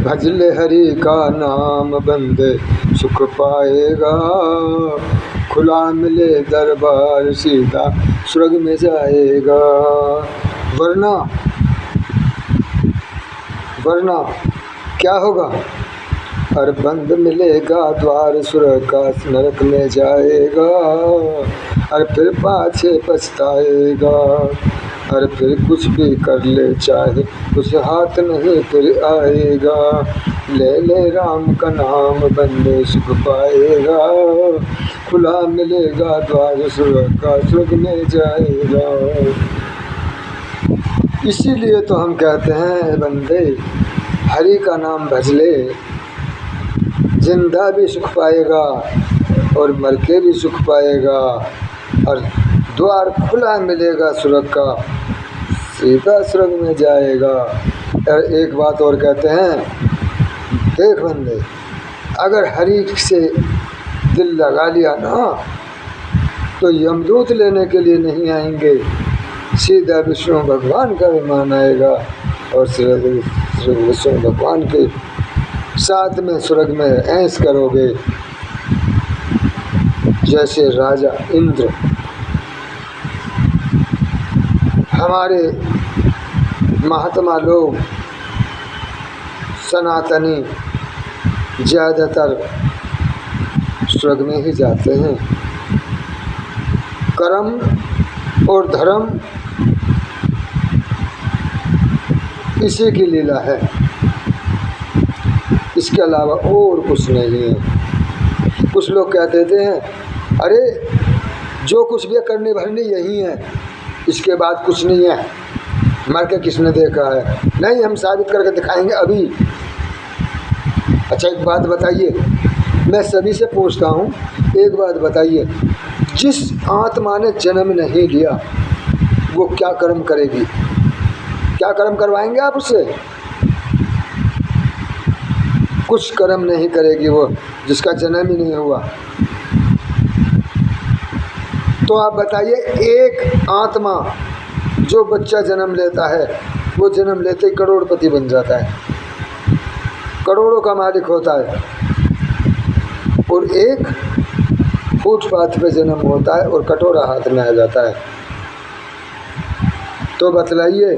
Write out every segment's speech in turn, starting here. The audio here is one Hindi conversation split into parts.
भजले हरि का नाम बंदे सुख पाएगा, खुला मिले दरबार सीधा स्वर्ग में जाएगा। वरना क्या होगा? और बंद मिलेगा द्वार स्वर्ग का, नरक में जाएगा, और फिर पाछे पछताएगा। और फिर कुछ भी कर ले चाहे उस हाथ नहीं फिर आएगा। ले ले राम का नाम बंदे सुख पाएगा, खुला मिलेगा द्वार स्वर्ग का, स्वर्ग में जाएगा। इसीलिए तो हम कहते हैं बंदे हरि का नाम भज ले, जिंदा भी सुख पाएगा और मर के भी सुख पाएगा, और द्वार खुला मिलेगा स्वर्ग का, सीधा स्वर्ग में जाएगा। और एक बात और कहते हैं, देख बंदे, अगर हरि से दिल लगा लिया ना तो यमदूत लेने के लिए नहीं आएंगे, सीधा विष्णु भगवान का विमान आएगा और विष्णु भगवान के साथ में स्वर्ग में ऐश करोगे। जैसे राजा इंद्र हमारे महात्मा लोग सनातनी ज़्यादातर स्वर्ग में ही जाते हैं। कर्म और धर्म इसी की लीला है, इसके अलावा और कुछ नहीं है। कुछ लोग कह देते हैं अरे जो कुछ भी करनी भरनी यही है, इसके बाद कुछ नहीं है, मर के किसने देखा है? नहीं, हम साबित करके दिखाएंगे अभी। अच्छा एक बात बताइए, मैं सभी से पूछता हूँ, एक बात बताइए, जिस आत्मा ने जन्म नहीं लिया वो क्या कर्म करेगी? क्या कर्म करवाएंगे आप उससे? कुछ कर्म नहीं करेगी वो, जिसका जन्म ही नहीं हुआ। तो आप बताइए, एक आत्मा जो बच्चा जन्म लेता है वो जन्म लेते ही करोड़पति बन जाता है, करोड़ों का मालिक होता है, और एक फुटपाथ पे जन्म होता है और कटोरा हाथ में आ जाता है। तो बतलाइए,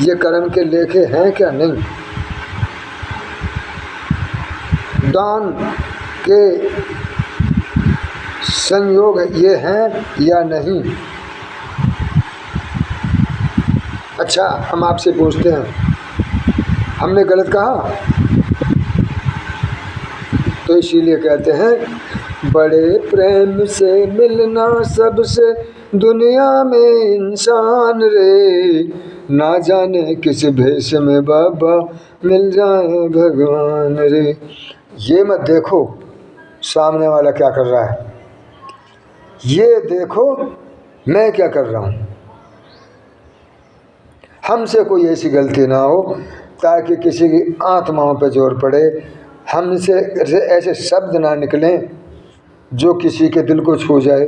ये कर्म के लेखे हैं क्या? नहीं। दान के संयोग ये हैं या नहीं? अच्छा हम आपसे पूछते हैं, हमने गलत कहा? तो इसीलिए कहते हैं, बड़े प्रेम से मिलना सबसे दुनिया में इंसान रे, ना जाने किस भेष में बाबा मिल जाए भगवान रे। ये मत देखो सामने वाला क्या कर रहा है, ये देखो मैं क्या कर रहा हूँ। हमसे कोई ऐसी गलती ना हो ताकि किसी की आत्माओं पर जोर पड़े, हमसे ऐसे शब्द ना निकलें जो किसी के दिल को छू जाए,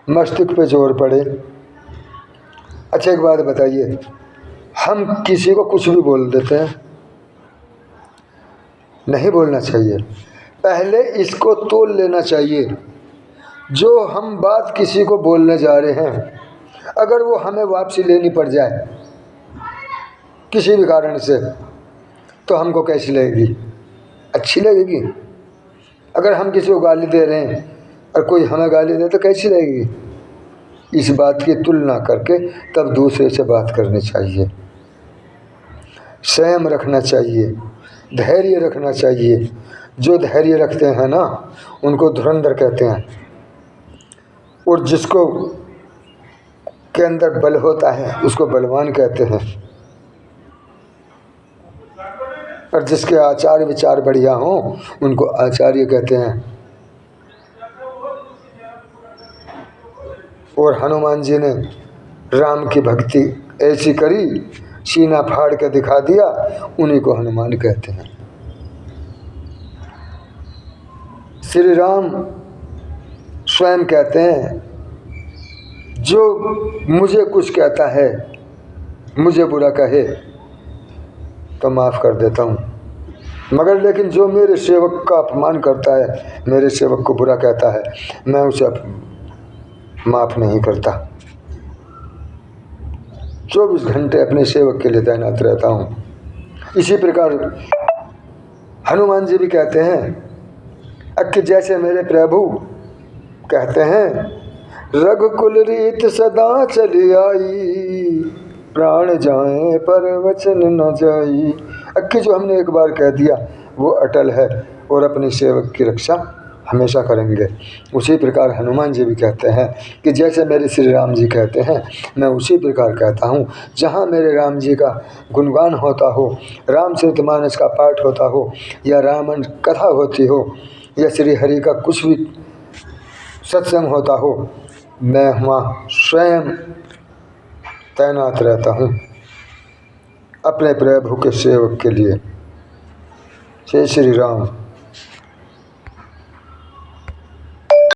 मस्तिष्क पे जोर पड़े। अच्छा एक बात बताइए, हम किसी को कुछ भी बोल देते हैं? नहीं बोलना चाहिए, पहले इसको तोल लेना चाहिए। जो हम बात किसी को बोलने जा रहे हैं, अगर वो हमें वापसी लेनी पड़ जाए किसी भी कारण से, तो हमको कैसी लगेगी? अच्छी लगेगी। अगर हम किसी को गाली दे रहे हैं और कोई हमें गाली दे तो कैसी लगेगी? इस बात की तुलना करके तब दूसरे से बात करनी चाहिए। संयम रखना चाहिए, धैर्य रखना चाहिए। जो धैर्य रखते हैं ना उनको धुरंधर कहते हैं, और जिसको के अंदर बल होता है उसको बलवान कहते हैं, और जिसके आचार विचार बढ़िया हों उनको आचार्य कहते हैं। और हनुमान जी ने राम की भक्ति ऐसी करी, सीना फाड़ के दिखा दिया, उन्हीं को हनुमान कहते हैं। श्री राम स्वयं कहते हैं, जो मुझे कुछ कहता है, मुझे बुरा कहे तो माफ़ कर देता हूँ, मगर लेकिन जो मेरे सेवक का अपमान करता है, मेरे सेवक को बुरा कहता है, मैं उसे माफ़ नहीं करता। 24 घंटे अपने सेवक के लिए तैनात रहता हूँ। इसी प्रकार हनुमान जी भी कहते हैं कि जैसे मेरे प्रभु कहते हैं, रघुकुल रीत सदा चली आई, प्राण जाए पर वचन न जाई। कि जो हमने एक बार कह दिया वो अटल है और अपने सेवक की रक्षा हमेशा करेंगे। उसी प्रकार हनुमान जी भी कहते हैं कि जैसे मेरे श्री राम जी कहते हैं, मैं उसी प्रकार कहता हूँ। जहाँ मेरे राम जी का गुणगान होता हो, रामचरितमानस का पाठ होता हो, या रामायण कथा होती हो, या श्री हरि का कुछ भी सत्संग होता हो, मैं वहाँ स्वयं तैनात रहता हूँ अपने प्रभु के सेवक के लिए। जय श्री राम।